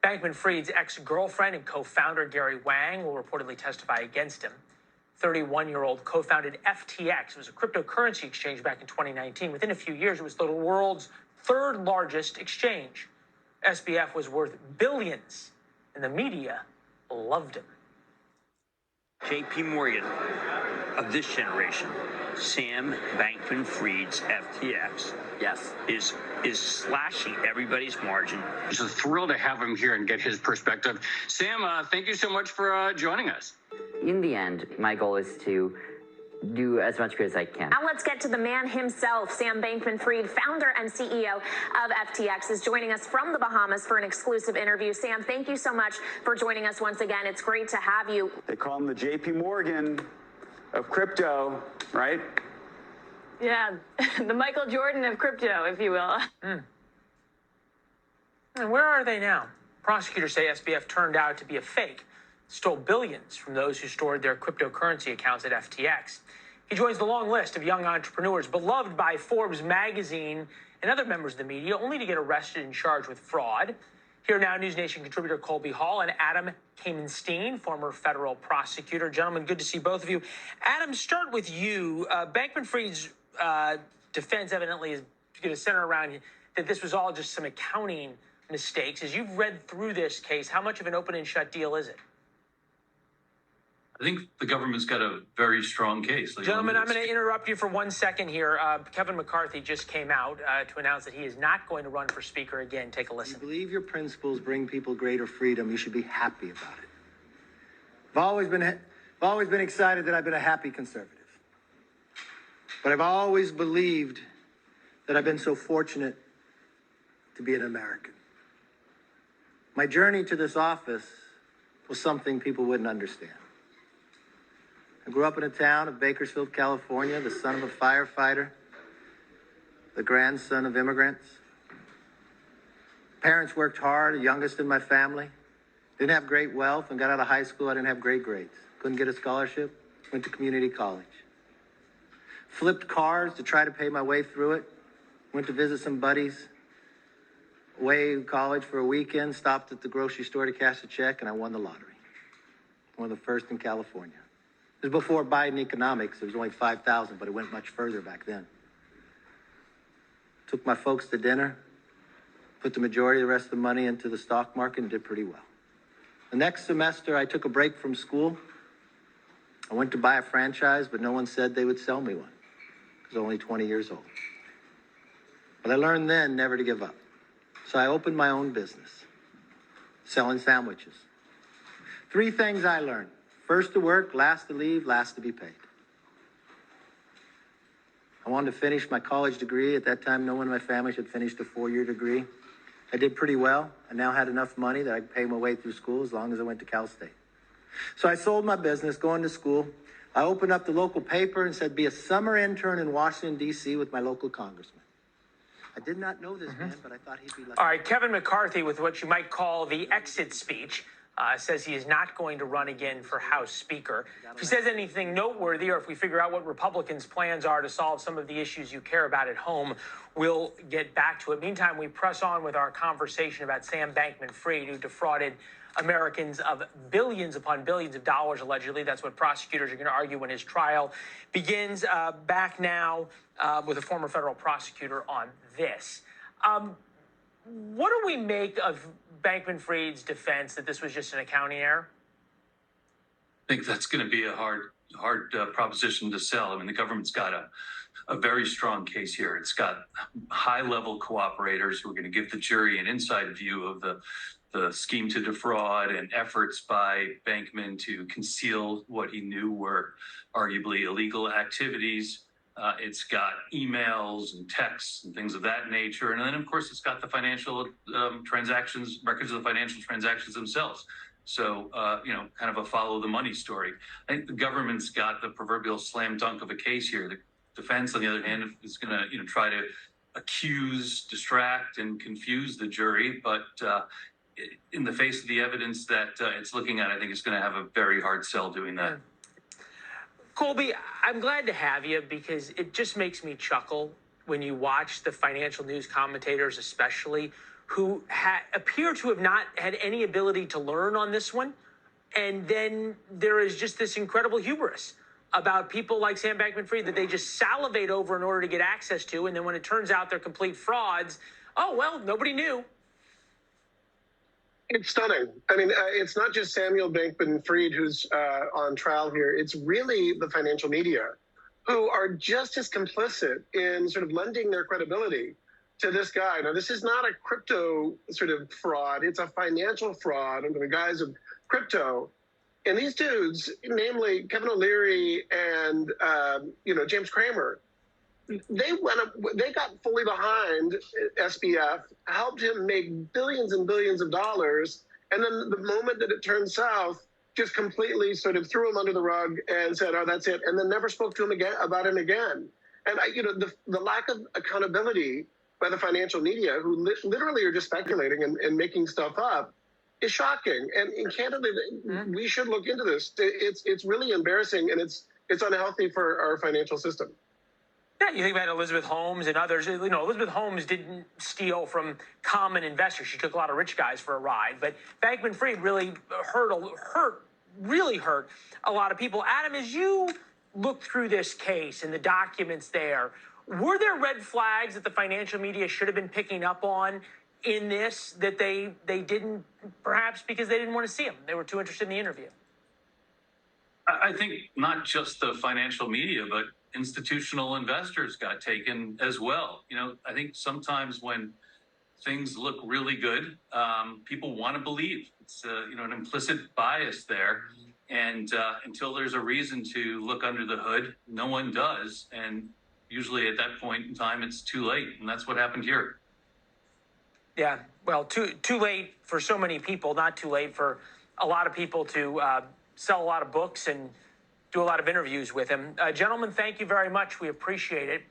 Bankman-Fried's ex-girlfriend and co-founder Gary Wang will reportedly testify against him. 31-year-old co-founded FTX. It was a cryptocurrency exchange back in 2019. Within a few years, it was the world's third largest exchange. SBF was worth billions, and the media loved him. JP Morgan of this generation, Sam Bankman-Fried's FTX, yes, is slashing everybody's margin. It's a thrill to have him here and get his perspective. Sam, thank you so much for joining us. In the end, my goal is to do as much good as I can. Now let's get to the man himself. Sam Bankman-Fried, founder and CEO of FTX, is joining us from the Bahamas for an exclusive interview. Sam, thank you so much for joining us once again. It's great to have you. They call him the JP Morgan of crypto, right? Yeah, the Michael Jordan of crypto, if you will. And where are they now? Prosecutors say SBF turned out to be a fake, stole billions from those who stored their cryptocurrency accounts at FTX. He joins the long list of young entrepreneurs beloved by Forbes magazine and other members of the media, only to get arrested and charged with fraud. Here now, NewsNation contributor Colby Hall and Adam Kamenstein, former federal prosecutor. Gentlemen, good to see both of you. Adam, start with you. Bankman-Fried's defense evidently is going to center around that this was all just some accounting mistakes. As you've read through this case, how much of an open and shut deal is it? I think the government's got a very strong case. Gentlemen, I'm going to interrupt you for 1 second here. Kevin McCarthy just came out to announce that he is not going to run for speaker again. Take a listen. If you believe your principles bring people greater freedom, you should be happy about it. I've always been excited that I've been a happy conservative. But I've always believed that I've been so fortunate to be an American. My journey to this office was something people wouldn't understand. I grew up in a town of Bakersfield, California, the son of a firefighter, the grandson of immigrants. Parents worked hard, the youngest in my family. Didn't have great wealth, and got out of high school, I didn't have great grades. Couldn't get a scholarship, went to community college. Flipped cars to try to pay my way through it. Went to visit some buddies away in college for a weekend, stopped at the grocery store to cash a check, and I won the lottery. One of the first in California. It was before Biden economics. It was only 5,000, but it went much further back then. Took my folks to dinner, put the majority of the rest of the money into the stock market, and did pretty well. The next semester, I took a break from school. I went to buy a franchise, but no one said they would sell me one. I was only 20 years old. But I learned then never to give up. So I opened my own business, selling sandwiches. 3 things I learned. First to work, last to leave, last to be paid. I wanted to finish my college degree. At that time, no one in my family had finished a 4-year degree. I did pretty well. I now had enough money that I could pay my way through school as long as I went to Cal State. So I sold my business, going to school. I opened up the local paper and said, be a summer intern in Washington, D.C. with my local congressman. I did not know this man, but I thought he'd be lucky. All right, Kevin McCarthy, with what you might call the exit speech, says he is not going to run again for House Speaker. If he says anything noteworthy, or if we figure out what Republicans' plans are to solve some of the issues you care about at home, we'll get back to it. Meantime, we press on with our conversation about Sam Bankman-Fried, who defrauded Americans of billions upon billions of dollars, allegedly. That's what prosecutors are going to argue when his trial begins. Back now with a former federal prosecutor on this. What do we make of Bankman-Fried's defense that this was just an accounting error? I think that's going to be a hard proposition to sell. I mean, the government's got a very strong case here. It's got high-level cooperators who are going to give the jury an inside view of the scheme to defraud and efforts by Bankman to conceal what he knew were arguably illegal activities. It's got emails and texts and things of that nature. And then, of course, it's got the financial transactions, records of the financial transactions themselves. So, kind of a follow the money story. I think the government's got the proverbial slam dunk of a case here. The defense, on the other hand, is going to, try to accuse, distract, and confuse the jury. But in the face of the evidence that it's looking at, I think it's going to have a very hard sell doing that. Colby, I'm glad to have you because it just makes me chuckle when you watch the financial news commentators, especially who appear to have not had any ability to learn on this one. And then there is just this incredible hubris about people like Sam Bankman-Fried that they just salivate over in order to get access to. And then when it turns out they're complete frauds, oh, well, nobody knew. It's stunning. I mean, it's not just Samuel Bankman-Fried who's on trial here. It's really the financial media who are just as complicit in sort of lending their credibility to this guy. Now, this is not a crypto sort of fraud. It's a financial fraud under the guise of crypto. And these dudes, namely Kevin O'Leary and, James Cramer, they got fully behind SBF, helped him make billions and billions of dollars. And then the moment that it turned south, just completely sort of threw him under the rug and said, oh, that's it. And then never spoke to him about him again. And, the lack of accountability by the financial media, who literally are just speculating and making stuff up, is shocking. And candidly, we should look into this. It's really embarrassing, and it's unhealthy for our financial system. Yeah, you think about Elizabeth Holmes and others. Elizabeth Holmes didn't steal from common investors. She took a lot of rich guys for a ride. But Bankman-Fried really hurt a lot of people. Adam, as you look through this case and the documents there, were there red flags that the financial media should have been picking up on in this that they didn't, perhaps because they didn't want to see them? They were too interested in the interview. I think not just the financial media, but institutional investors got taken as well. I think sometimes when things look really good, people want to believe. It's an implicit bias there, and until there's a reason to look under the hood, no one does. And usually at that point in time, it's too late, and that's what happened here. Yeah, well, too late for so many people, not too late for a lot of people to sell a lot of books and do a lot of interviews with him. Gentlemen, thank you very much. We appreciate it.